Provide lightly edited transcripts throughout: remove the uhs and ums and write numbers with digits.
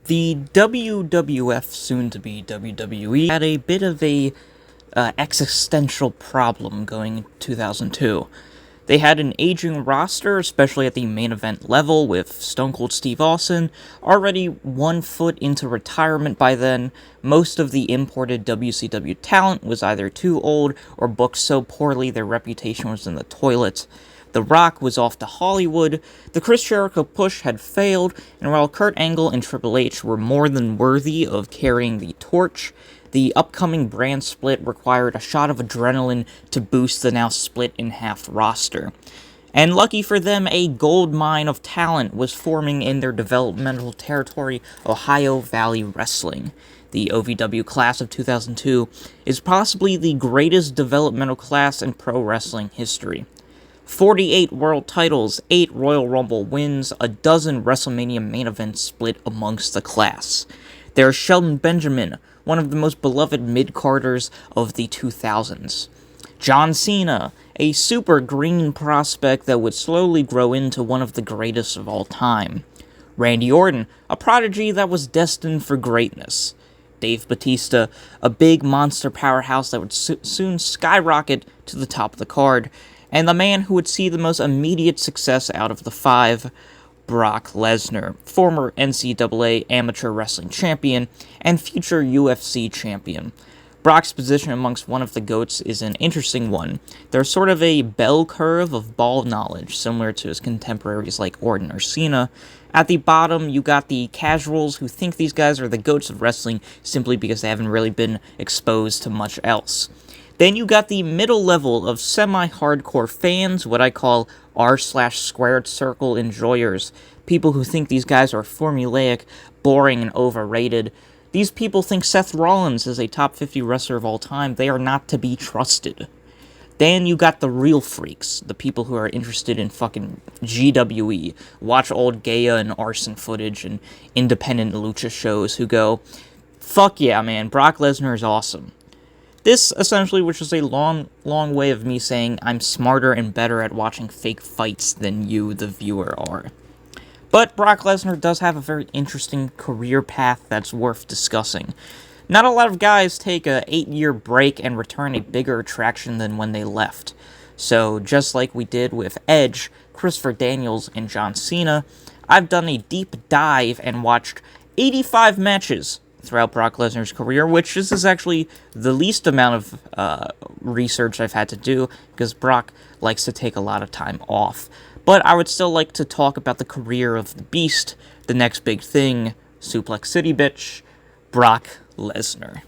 The WWF, soon to be WWE, had a bit of a existential problem going in 2002. They had an aging roster, especially at the main event level, with Stone Cold Steve Austin already 1 foot into retirement by then. Most of the imported WCW talent was either too old or booked so poorly their reputation was in the toilet. The Rock was off to Hollywood, the Chris Jericho push had failed, and while Kurt Angle and Triple H were more than worthy of carrying the torch, the upcoming brand split required a shot of adrenaline to boost the now split-in-half roster. And lucky for them, a gold mine of talent was forming in their developmental territory, Ohio Valley Wrestling. The OVW class of 2002 is possibly the greatest developmental class in pro wrestling history. 48 world titles, 8 Royal Rumble wins, a dozen WrestleMania main events split amongst the class. There's Shelton Benjamin, one of the most beloved mid-carders of the 2000s. John Cena, a super green prospect that would slowly grow into one of the greatest of all time. Randy Orton, a prodigy that was destined for greatness. Dave Bautista, a big monster powerhouse that would soon skyrocket to the top of the card. And the man who would see the most immediate success out of the five, Brock Lesnar, former NCAA amateur wrestling champion and future UFC champion. Brock's position amongst one of the GOATs is an interesting one. There's sort of a bell curve of ball knowledge, similar to his contemporaries like Orton or Cena. At the bottom, you got the casuals who think these guys are the GOATs of wrestling simply because they haven't really been exposed to much else. Then you got the middle level of semi-hardcore fans, what I call r/squared circle enjoyers, people who think these guys are formulaic, boring, and overrated. These people think Seth Rollins is a top 50 wrestler of all time. They are not to be trusted. Then you got the real freaks, the people who are interested in fucking GWE, watch old G.O.A.T and arson footage and independent lucha shows who go, fuck yeah man, Brock Lesnar is awesome. This, essentially, which is a long way of me saying I'm smarter and better at watching fake fights than you, the viewer, are. But Brock Lesnar does have a very interesting career path that's worth discussing. Not a lot of guys take a 8-year break and return a bigger attraction than when they left. So, just like we did with Edge, Christopher Daniels, and John Cena, I've done a deep dive and watched 85 matches throughout Brock Lesnar's career, which this is actually the least amount of research I've had to do, because Brock likes to take a lot of time off. But I would still like to talk about the career of the Beast, the next big thing, Suplex City bitch, Brock Lesnar.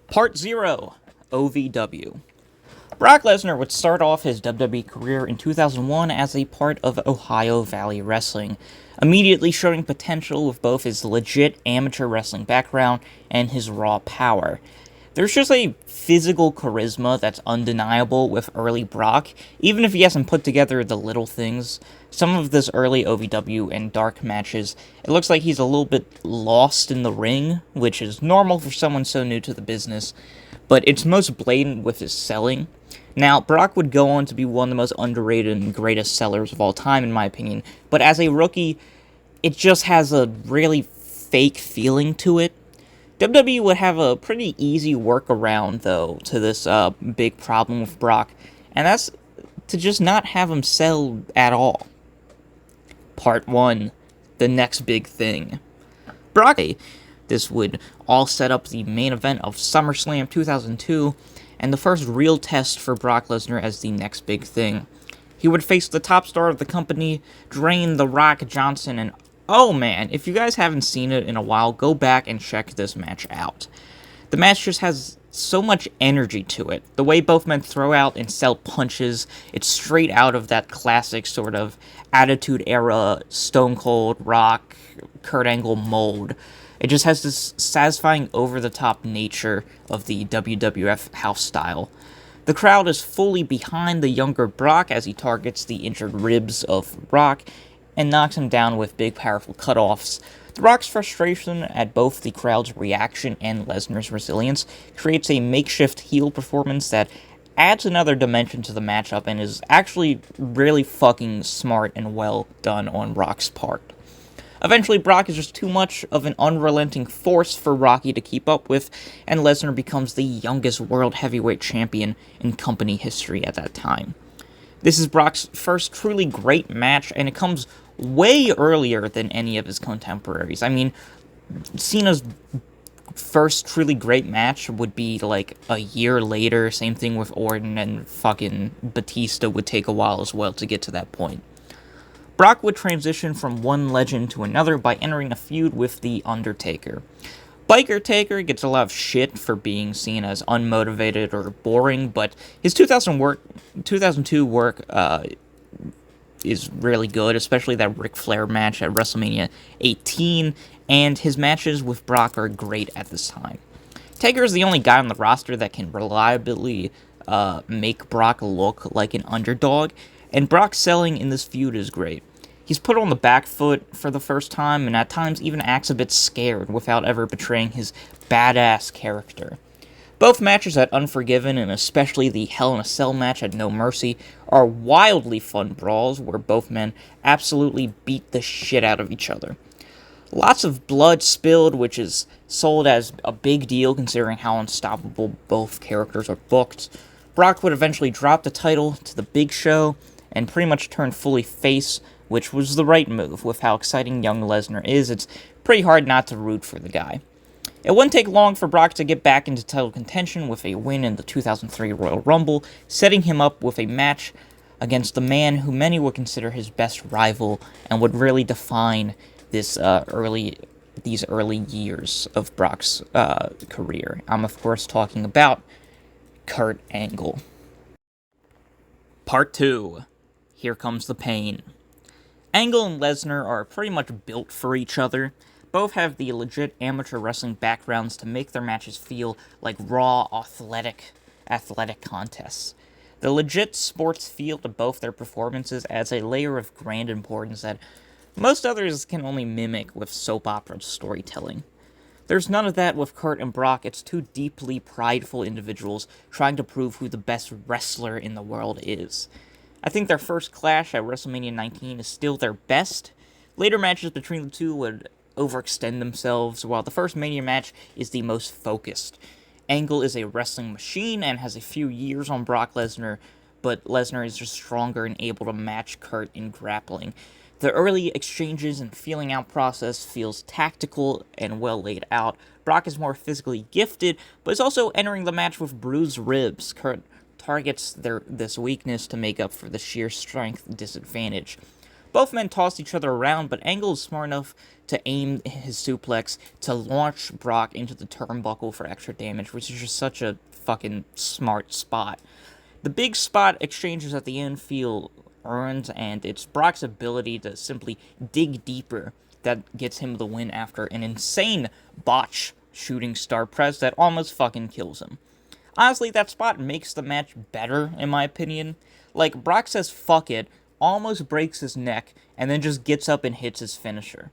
Part 0, OVW. Brock Lesnar would start off his WWE career in 2001 as a part of Ohio Valley Wrestling, immediately showing potential with both his legit amateur wrestling background and his raw power. There's just a physical charisma that's undeniable with early Brock, even if he hasn't put together the little things. Some of this early OVW and dark matches, it looks like he's a little bit lost in the ring, which is normal for someone so new to the business, but it's most blatant with his selling. Now, Brock would go on to be one of the most underrated and greatest sellers of all time, in my opinion, but as a rookie, it just has a really fake feeling to it. WWE would have a pretty easy workaround, though, to this big problem with Brock, and that's to just not have him sell at all. Part 1, the next big thing. Brock, this would all set up the main event of SummerSlam 2002, and the first real test for Brock Lesnar as the next big thing. He would face the top star of the company, Dwayne "The Rock" Johnson, and oh man, if you guys haven't seen it in a while, go back and check this match out. The match just has so much energy to it. The way both men throw out and sell punches, it's straight out of that classic sort of Attitude Era, Stone Cold, Rock, Kurt Angle mold. It just has this satisfying over-the-top nature of the WWF house style. The crowd is fully behind the younger Brock as he targets the injured ribs of Rock and knocks him down with big, powerful cutoffs. The Rock's frustration at both the crowd's reaction and Lesnar's resilience creates a makeshift heel performance that adds another dimension to the matchup and is actually really fucking smart and well done on Rock's part. Eventually, Brock is just too much of an unrelenting force for Rocky to keep up with, and Lesnar becomes the youngest world heavyweight champion in company history at that time. This is Brock's first truly great match, and it comes way earlier than any of his contemporaries. I mean, Cena's first truly great match would be like a year later. Same thing with Orton, and fucking Batista would take a while as well to get to that point. Brock would transition from one legend to another by entering a feud with The Undertaker. Biker Taker gets a lot of shit for being seen as unmotivated or boring, but his 2002 work is really good, especially that Ric Flair match at WrestleMania 18, and his matches with Brock are great at this time. Taker is the only guy on the roster that can reliably make Brock look like an underdog, and Brock's selling in this feud is great. He's put on the back foot for the first time, and at times even acts a bit scared without ever betraying his badass character. Both matches at Unforgiven, and especially the Hell in a Cell match at No Mercy, are wildly fun brawls where both men absolutely beat the shit out of each other. Lots of blood spilled, which is sold as a big deal considering how unstoppable both characters are booked. Brock would eventually drop the title to the Big Show and pretty much turn fully face, which was the right move. With how exciting young Lesnar is, it's pretty hard not to root for the guy. It wouldn't take long for Brock to get back into title contention with a win in the 2003 Royal Rumble, setting him up with a match against the man who many would consider his best rival and would really define these early years of Brock's career. I'm of course talking about Kurt Angle. Part 2. Here comes the pain. Angle and Lesnar are pretty much built for each other. Both have the legit amateur wrestling backgrounds to make their matches feel like raw, athletic contests. The legit sports feel to both their performances adds a layer of grand importance that most others can only mimic with soap opera storytelling. There's none of that with Kurt and Brock. It's two deeply prideful individuals trying to prove who the best wrestler in the world is. I think their first clash at WrestleMania 19 is still their best. Later matches between the two would overextend themselves, while the first Mania match is the most focused. Angle is a wrestling machine and has a few years on Brock Lesnar, but Lesnar is just stronger and able to match Kurt in grappling. The early exchanges and feeling out process feels tactical and well laid out. Brock is more physically gifted, but is also entering the match with bruised ribs. Kurt targets this weakness to make up for the sheer strength disadvantage. Both men toss each other around, but Angle is smart enough to aim his suplex to launch Brock into the turnbuckle for extra damage, which is just such a fucking smart spot. The big spot exchanges at the end feel earned, and it's Brock's ability to simply dig deeper that gets him the win after an insane botch shooting star press that almost fucking kills him. Honestly, that spot makes the match better, in my opinion. Like, Brock says fuck it, almost breaks his neck, and then just gets up and hits his finisher.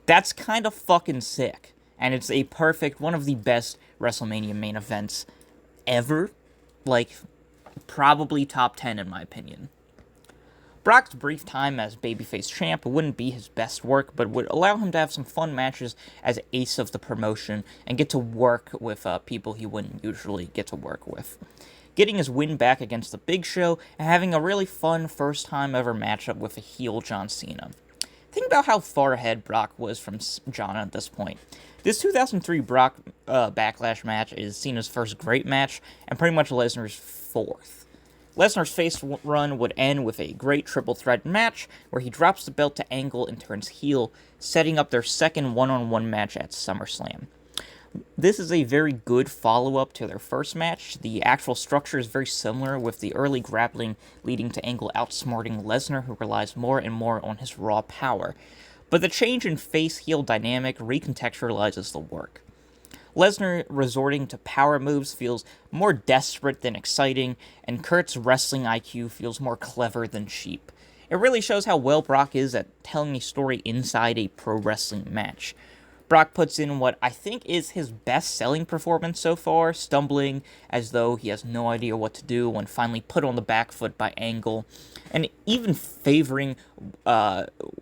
That's kind of fucking sick, and it's a perfect, one of the best WrestleMania main events ever. Like, probably top 10 in my opinion. Brock's brief time as babyface champ wouldn't be his best work, but would allow him to have some fun matches as ace of the promotion and get to work with people he wouldn't usually get to work with. Getting his win back against the Big Show and having a really fun first time ever matchup with a heel John Cena. Think about how far ahead Brock was from John at this point. This 2003 Brock Backlash match is Cena's first great match and pretty much Lesnar's fourth. Lesnar's face run would end with a great triple threat match where he drops the belt to Angle and turns heel, setting up their second one-on-one match at SummerSlam. This is a very good follow-up to their first match. The actual structure is very similar, with the early grappling leading to Angle outsmarting Lesnar, who relies more and more on his raw power. But the change in face-heel dynamic recontextualizes the work. Lesnar resorting to power moves feels more desperate than exciting, and Kurt's wrestling IQ feels more clever than cheap. It really shows how well Brock is at telling a story inside a pro wrestling match. Brock puts in what I think is his best-selling performance so far, stumbling as though he has no idea what to do when finally put on the back foot by Angle, and even favoring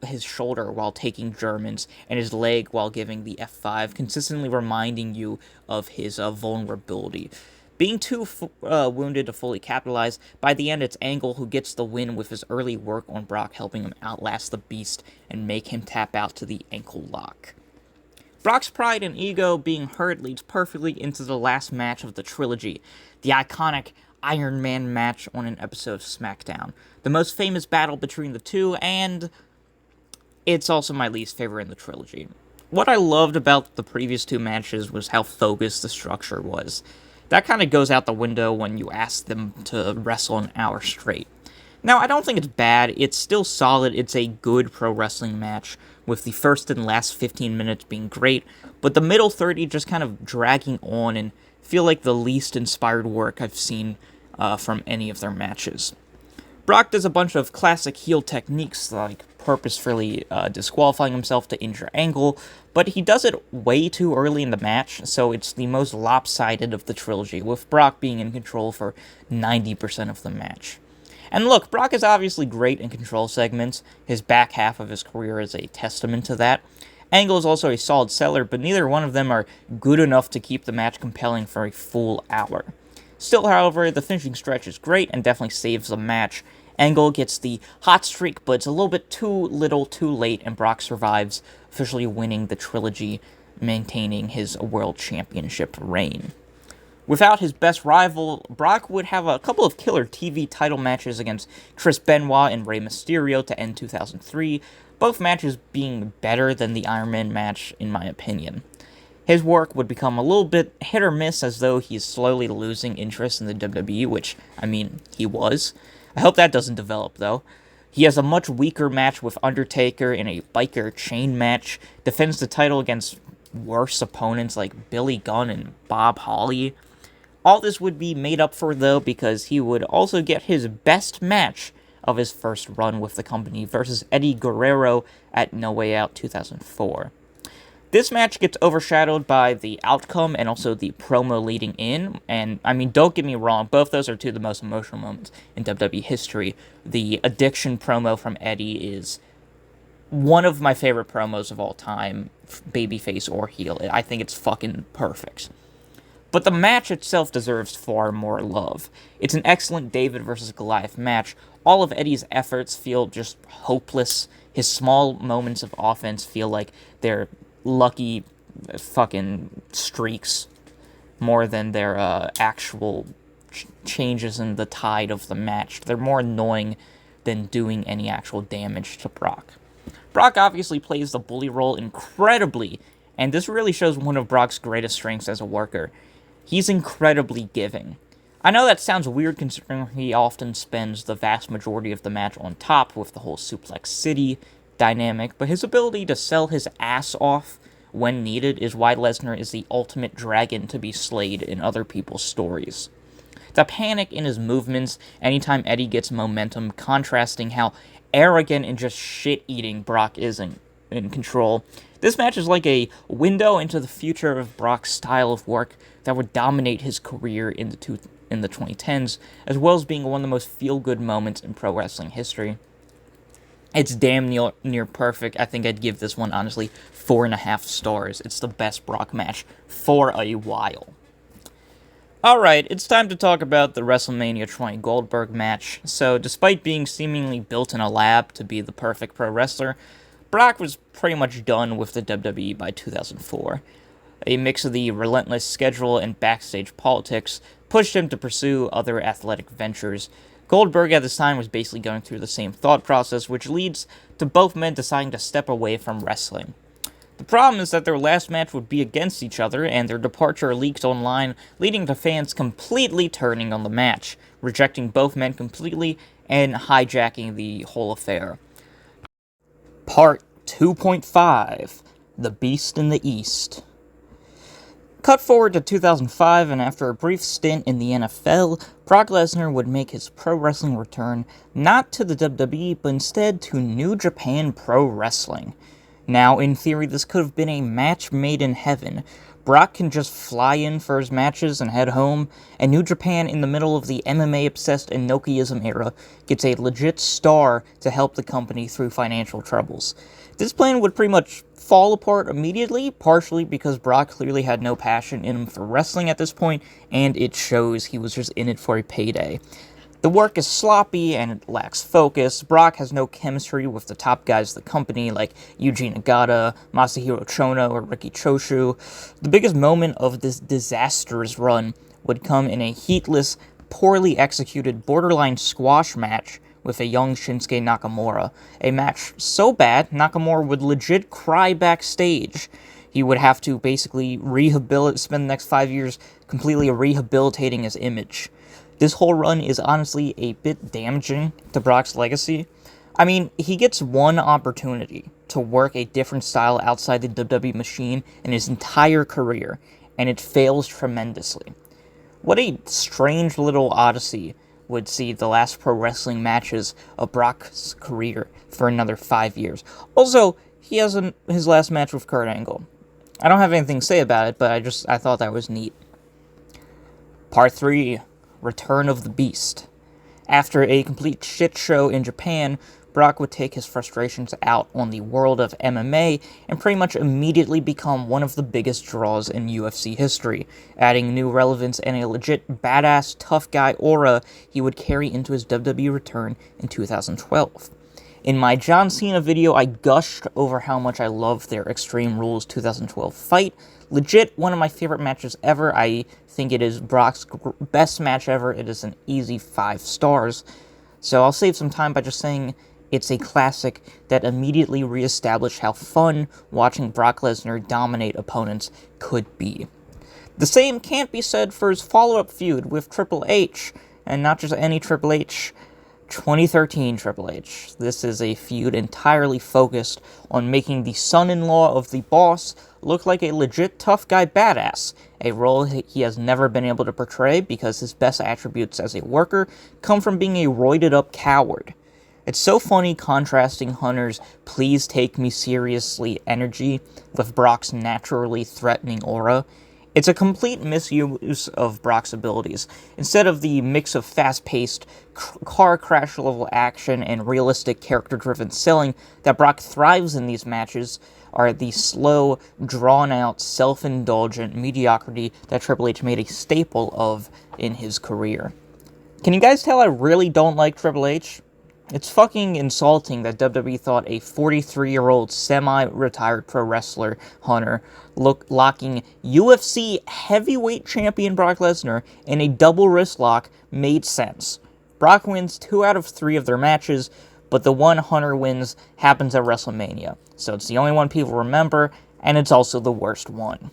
his shoulder while taking Germans and his leg while giving the F5, consistently reminding you of his vulnerability. Being too wounded to fully capitalize, by the end it's Angle who gets the win with his early work on Brock, helping him outlast the Beast and make him tap out to the ankle lock. Brock's pride and ego being hurt leads perfectly into the last match of the trilogy, the iconic Iron Man match on an episode of SmackDown, the most famous battle between the two, and it's also my least favorite in the trilogy. What I loved about the previous two matches was how focused the structure was. That kind of goes out the window when you ask them to wrestle an hour straight. Now, I don't think it's bad, it's still solid, it's a good pro wrestling match, with the first and last 15 minutes being great, but the middle 30 just kind of dragging on and feel like the least inspired work I've seen from any of their matches. Brock does a bunch of classic heel techniques, like purposefully disqualifying himself to injure Angle, but he does it way too early in the match, so it's the most lopsided of the trilogy, with Brock being in control for 90% of the match. And look, Brock is obviously great in control segments. His back half of his career is a testament to that. Angle is also a solid seller, but neither one of them are good enough to keep the match compelling for a full hour. Still, however, the finishing stretch is great and definitely saves the match. Angle gets the hot streak, but it's a little bit too little too late, and Brock survives, officially winning the trilogy, maintaining his world championship reign. Without his best rival, Brock would have a couple of killer TV title matches against Chris Benoit and Rey Mysterio to end 2003, both matches being better than the Iron Man match, in my opinion. His work would become a little bit hit or miss, as though he's slowly losing interest in the WWE, which, I mean, he was. I hope that doesn't develop, though. He has a much weaker match with Undertaker in a biker chain match, defends the title against worse opponents like Billy Gunn and Bob Holly. All this would be made up for, though, because he would also get his best match of his first run with the company versus Eddie Guerrero at No Way Out 2004. This match gets overshadowed by the outcome and also the promo leading in, and, I mean, don't get me wrong, both those are two of the most emotional moments in WWE history. The Addiction promo from Eddie is one of my favorite promos of all time, babyface or heel. I think it's fucking perfect. But the match itself deserves far more love. It's an excellent David versus Goliath match. All of Eddie's efforts feel just hopeless. His small moments of offense feel like they're lucky fucking streaks more than their actual changes in the tide of the match. They're more annoying than doing any actual damage to Brock. Brock obviously plays the bully role incredibly, and this really shows one of Brock's greatest strengths as a worker. He's incredibly giving. I know that sounds weird considering he often spends the vast majority of the match on top with the whole Suplex City dynamic, but his ability to sell his ass off when needed is why Lesnar is the ultimate dragon to be slayed in other people's stories. The panic in his movements anytime Eddie gets momentum, contrasting how arrogant and just shit-eating Brock is in control. This match is like a window into the future of Brock's style of work that would dominate his career in the 2010s, as well as being one of the most feel-good moments in pro wrestling history. It's damn near perfect. I think I'd give this one, honestly, 4.5 stars. It's the best Brock match for a while. Alright, it's time to talk about the WrestleMania 20 Goldberg match. So, despite being seemingly built in a lab to be the perfect pro wrestler, Brock was pretty much done with the WWE by 2004. A mix of the relentless schedule and backstage politics pushed him to pursue other athletic ventures. Goldberg at this time was basically going through the same thought process, which leads to both men deciding to step away from wrestling. The problem is that their last match would be against each other, and their departure leaked online, leading to fans completely turning on the match, rejecting both men completely, and hijacking the whole affair. Part 2.5, The Beast in the East. Cut forward to 2005, and after a brief stint in the NFL, Brock Lesnar would make his pro wrestling return, not to the WWE, but instead to New Japan Pro Wrestling. Now, in theory, this could have been a match made in heaven. Brock can just fly in for his matches and head home, and New Japan, in the middle of the MMA-obsessed Inokiism era, gets a legit star to help the company through financial troubles. This plan would pretty much fall apart immediately, partially because Brock clearly had no passion in him for wrestling at this point, and it shows. He was just in it for a payday. The work is sloppy and it lacks focus. Brock has no chemistry with the top guys of the company, like Yuji Nagata, Masahiro Chono, or Riki Choshu. The biggest moment of this disastrous run would come in a heatless, poorly executed borderline squash match with a young Shinsuke Nakamura. A match so bad, Nakamura would legit cry backstage. He would have to basically spend the next 5 years completely rehabilitating his image. This whole run is honestly a bit damaging to Brock's legacy. I mean, he gets one opportunity to work a different style outside the WWE machine in his entire career, and it fails tremendously. What a strange little odyssey would see the last pro wrestling matches of Brock's career for another 5 years. Also, he has his last match with Kurt Angle. I don't have anything to say about it, but I thought that was neat. Part 3. Return of the Beast. After a complete shit show in Japan, Brock would take his frustrations out on the world of MMA and pretty much immediately become one of the biggest draws in UFC history, adding new relevance and a legit badass tough guy aura he would carry into his WWE return in 2012. In my John Cena video, I gushed over how much I loved their Extreme Rules 2012 fight. Legit, one of my favorite matches ever. I think it is Brock's best match ever. It is an easy 5 stars. So I'll save some time by just saying it's a classic that immediately reestablished how fun watching Brock Lesnar dominate opponents could be. The same can't be said for his follow-up feud with Triple H, and not just any Triple H, 2013 Triple H. This is a feud entirely focused on making the son-in-law of the boss look like a legit tough guy badass, a role he has never been able to portray because his best attributes as a worker come from being a roided-up coward. It's so funny contrasting Hunter's "please take me seriously" energy with Brock's naturally threatening aura. It's a complete misuse of Brock's abilities. Instead of the mix of fast-paced, car crash-level action and realistic character-driven selling that Brock thrives in these matches, are the slow, drawn-out, self-indulgent mediocrity that Triple H made a staple of in his career. Can you guys tell I really don't like Triple H? It's fucking insulting that WWE thought a 43-year-old semi-retired pro wrestler, Hunter, locking UFC heavyweight champion Brock Lesnar in a double wrist lock made sense. Brock wins 2 out of 3 of their matches, but the one Hunter wins happens at WrestleMania, so it's the only one people remember, and it's also the worst one.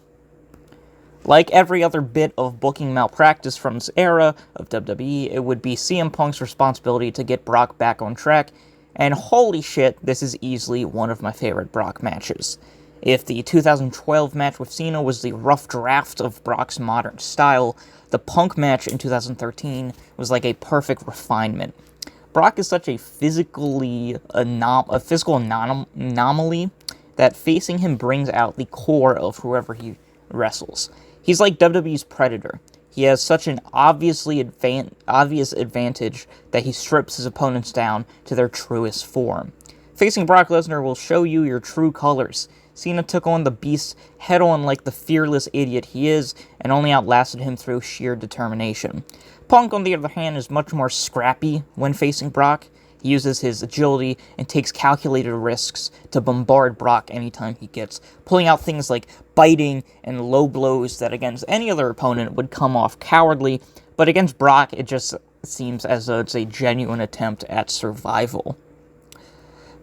Like every other bit of booking malpractice from this era of WWE, it would be CM Punk's responsibility to get Brock back on track, and holy shit, this is easily one of my favorite Brock matches. If the 2012 match with Cena was the rough draft of Brock's modern style, the Punk match in 2013 was like a perfect refinement. Brock is such a physical anomaly that facing him brings out the core of whoever he wrestles. He's like WWE's Predator. He has such an obvious advantage that he strips his opponents down to their truest form. Facing Brock Lesnar will show you your true colors. Cena took on the Beast head-on like the fearless idiot he is, and only outlasted him through sheer determination. Punk, on the other hand, is much more scrappy when facing Brock. He uses his agility and takes calculated risks to bombard Brock anytime he gets, pulling out things like biting and low blows that against any other opponent would come off cowardly, but against Brock it just seems as though it's a genuine attempt at survival.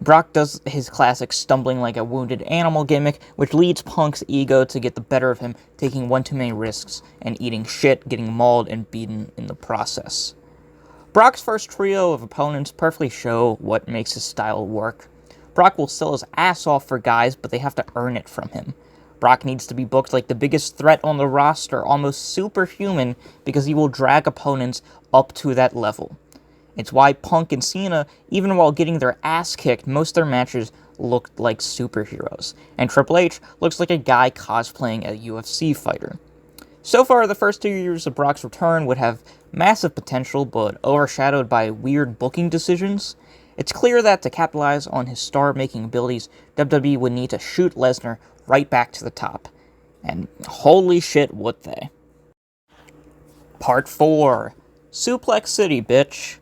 Brock does his classic stumbling like a wounded animal gimmick, which leads Punk's ego to get the better of him, taking one too many risks and eating shit, getting mauled and beaten in the process. Brock's first trio of opponents perfectly show what makes his style work. Brock will sell his ass off for guys, but they have to earn it from him. Brock needs to be booked like the biggest threat on the roster, almost superhuman, because he will drag opponents up to that level. It's why Punk and Cena, even while getting their ass kicked most of their matches, looked like superheroes, and Triple H looks like a guy cosplaying a UFC fighter. So far, the first 2 years of Brock's return would have massive potential, but overshadowed by weird booking decisions. It's clear that to capitalize on his star-making abilities, WWE would need to shoot Lesnar right back to the top. And holy shit, would they. Part 4. Suplex City, bitch.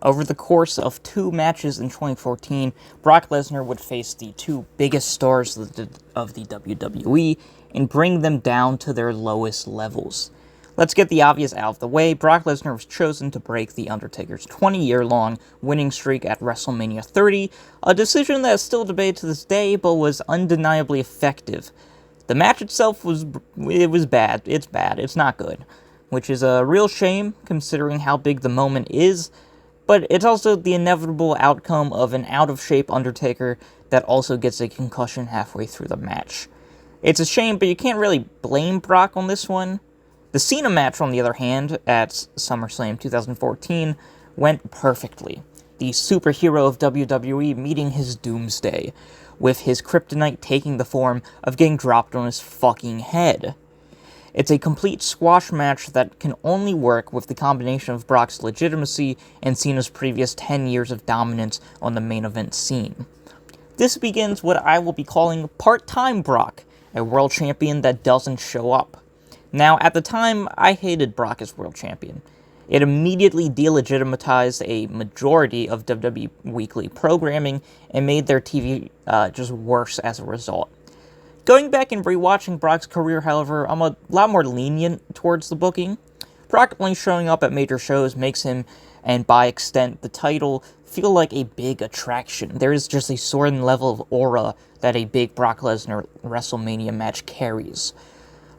Over the course of 2 matches in 2014, Brock Lesnar would face the 2 biggest stars of the WWE and bring them down to their lowest levels. Let's get the obvious out of the way. Brock Lesnar was chosen to break The Undertaker's 20-year-long winning streak at WrestleMania 30, a decision that is still debated to this day, but was undeniably effective. The match itself was bad. It's bad. It's not good, which is a real shame considering how big the moment is. But it's also the inevitable outcome of an out-of-shape Undertaker that also gets a concussion halfway through the match. It's a shame, but you can't really blame Brock on this one. The Cena match, on the other hand, at SummerSlam 2014, went perfectly. The superhero of WWE meeting his doomsday, with his kryptonite taking the form of getting dropped on his fucking head. It's a complete squash match that can only work with the combination of Brock's legitimacy and Cena's previous 10 years of dominance on the main event scene. This begins what I will be calling part-time Brock, a world champion that doesn't show up. Now, at the time, I hated Brock as world champion. It immediately delegitimatized a majority of WWE weekly programming and made their TV just worse as a result. Going back and rewatching Brock's career, however, I'm a lot more lenient towards the booking. Brock only showing up at major shows makes him, and by extent the title, feel like a big attraction. There is just a certain level of aura that a big Brock Lesnar WrestleMania match carries.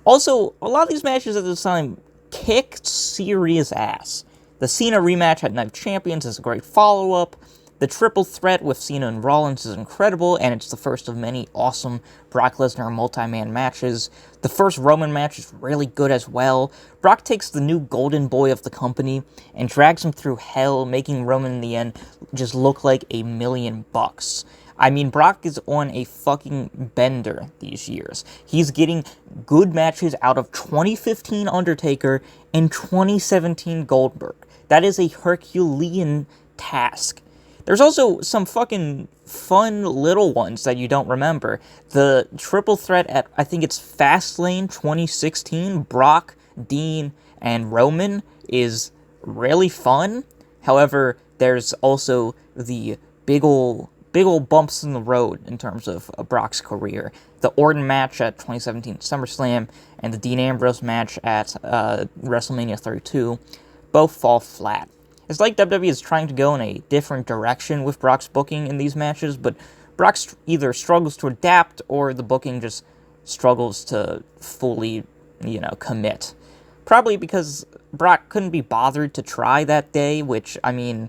Also, a lot of these matches at this time kicked serious ass. The Cena rematch at Night of Champions is a great follow-up. The triple threat with Cena and Rollins is incredible, and it's the first of many awesome Brock Lesnar multi-man matches. The first Roman match is really good as well. Brock takes the new golden boy of the company and drags him through hell, making Roman in the end just look like $1,000,000. I mean, Brock is on a fucking bender these years. He's getting good matches out of 2015 Undertaker and 2017 Goldberg. That is a Herculean task. There's also some fucking fun little ones that you don't remember. The triple threat at, I think it's Fastlane 2016, Brock, Dean, and Roman is really fun. However, there's also the big ol' bumps in the road in terms of Brock's career. The Orton match at 2017 SummerSlam and the Dean Ambrose match at WrestleMania 32 both fall flat. It's like WWE is trying to go in a different direction with Brock's booking in these matches, but Brock either struggles to adapt or the booking just struggles to fully, commit. Probably because Brock couldn't be bothered to try that day, which, I mean,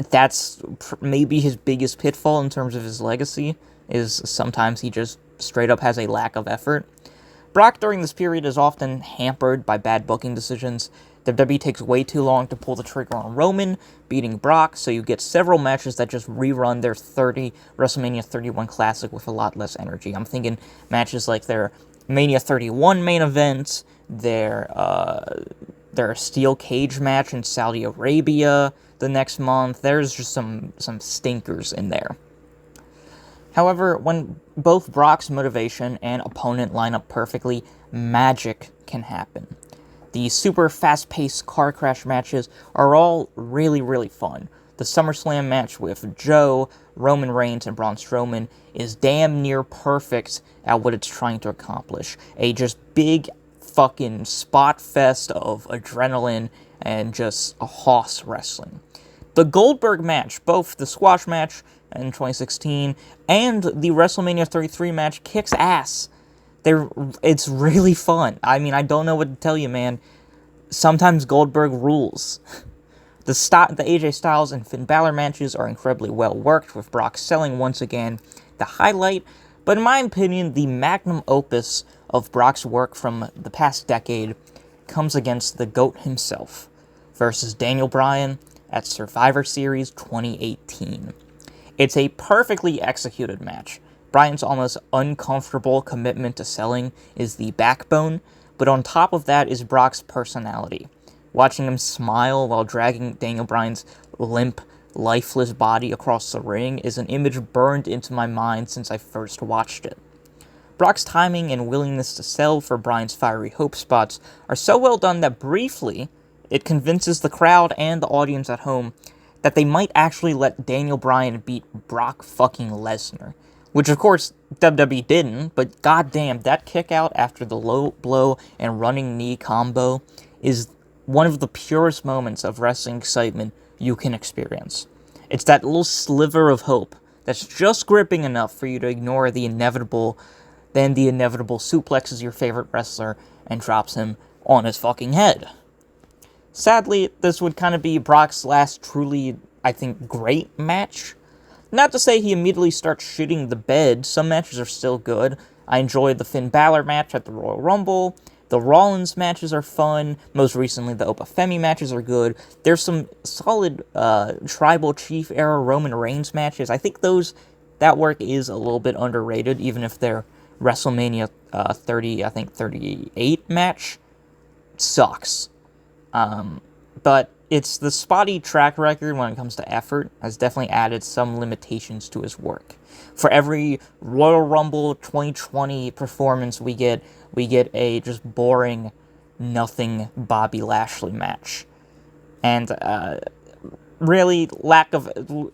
that's maybe his biggest pitfall in terms of his legacy, is sometimes he just straight up has a lack of effort. Brock during this period is often hampered by bad booking decisions. WWE takes way too long to pull the trigger on Roman, beating Brock, so you get several matches that just rerun their WrestleMania 31 Classic with a lot less energy. I'm thinking matches like their Mania 31 main event, their steel cage match in Saudi Arabia the next month. There's just some stinkers in there. However, when both Brock's motivation and opponent line up perfectly, magic can happen. The super fast-paced car crash matches are all really, really fun. The SummerSlam match with Joe, Roman Reigns, and Braun Strowman is damn near perfect at what it's trying to accomplish. A just big fucking spot fest of adrenaline and just a hoss wrestling. The Goldberg match, both the squash match in 2016 and the WrestleMania 33 match, kicks ass. It's really fun. I mean, I don't know what to tell you, man. Sometimes Goldberg rules. The AJ Styles and Finn Balor matches are incredibly well worked, with Brock selling once again the highlight, but in my opinion, the magnum opus of Brock's work from the past decade comes against the GOAT himself, versus Daniel Bryan at Survivor Series 2018. It's a perfectly executed match. Bryan's almost uncomfortable commitment to selling is the backbone, but on top of that is Brock's personality. Watching him smile while dragging Daniel Bryan's limp, lifeless body across the ring is an image burned into my mind since I first watched it. Brock's timing and willingness to sell for Bryan's fiery hope spots are so well done that briefly, it convinces the crowd and the audience at home that they might actually let Daniel Bryan beat Brock fucking Lesnar. Which, of course, WWE didn't, but goddamn, that kick out after the low blow and running knee combo is one of the purest moments of wrestling excitement you can experience. It's that little sliver of hope that's just gripping enough for you to ignore the inevitable, then the inevitable suplexes your favorite wrestler and drops him on his fucking head. Sadly, this would kind of be Brock's last truly, I think, great match. Not to say he immediately starts shitting the bed, some matches are still good. I enjoyed the Finn Balor match at the Royal Rumble. The Rollins matches are fun. Most recently, the Opa Femi matches are good. There's some solid Tribal Chief era Roman Reigns matches. I think that work is a little bit underrated, even if their WrestleMania 38 match sucks. But it's the spotty track record when it comes to effort has definitely added some limitations to his work. For every Royal Rumble 2020 performance we get a just boring, nothing Bobby Lashley match. And really,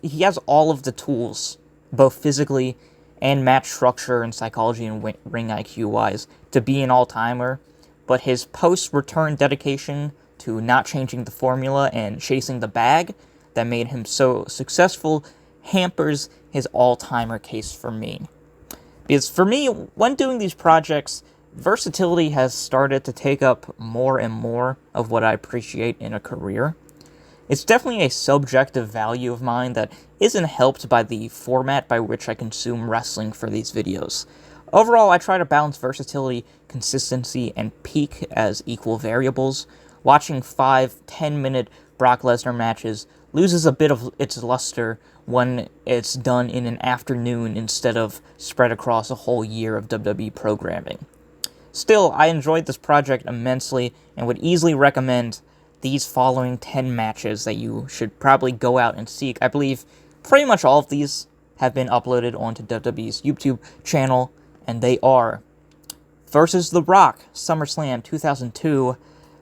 he has all of the tools, both physically and match structure and psychology and ring IQ-wise, to be an all-timer, but his post-return dedication to not changing the formula and chasing the bag that made him so successful hampers his all-timer case for me. Because for me, when doing these projects, versatility has started to take up more and more of what I appreciate in a career. It's definitely a subjective value of mine that isn't helped by the format by which I consume wrestling for these videos. Overall, I try to balance versatility, consistency, and peak as equal variables. Watching 5-10-minute Brock Lesnar matches loses a bit of its luster when it's done in an afternoon instead of spread across a whole year of WWE programming. Still, I enjoyed this project immensely and would easily recommend these following 10 matches that you should probably go out and seek. I believe pretty much all of these have been uploaded onto WWE's YouTube channel, and they are versus The Rock, SummerSlam 2002,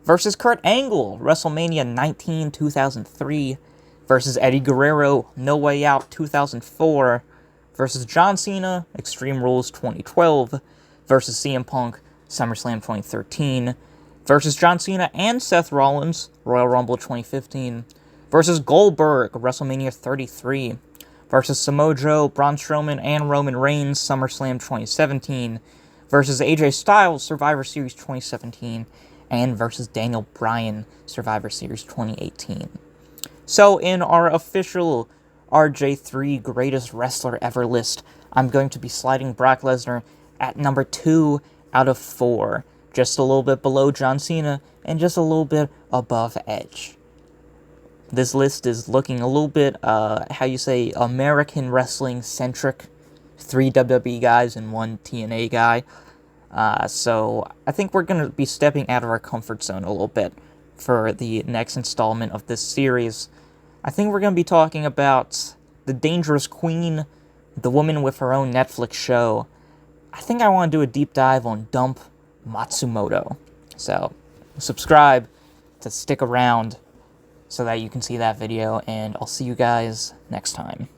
versus Kurt Angle, WrestleMania 19 2003, versus Eddie Guerrero, No Way Out 2004, versus John Cena, Extreme Rules 2012, versus CM Punk, SummerSlam 2013, versus John Cena and Seth Rollins, Royal Rumble 2015, versus Goldberg, WrestleMania 33, versus Samoa Joe, Braun Strowman, and Roman Reigns, SummerSlam 2017, versus AJ Styles, Survivor Series 2017, and versus Daniel Bryan, Survivor Series 2018. So in our official RJ3 Greatest Wrestler Ever list, I'm going to be sliding Brock Lesnar at number 2 out of 4, just a little bit below John Cena, and just a little bit above Edge. This list is looking a little bit, American wrestling-centric. 3 WWE guys and 1 TNA guy. So I think we're going to be stepping out of our comfort zone a little bit for the next installment of this series. I think we're going to be talking about the Dangerous Queen, the woman with her own Netflix show. I think I want to do a deep dive on Dump Matsumoto. So subscribe to stick around so that you can see that video, and I'll see you guys next time.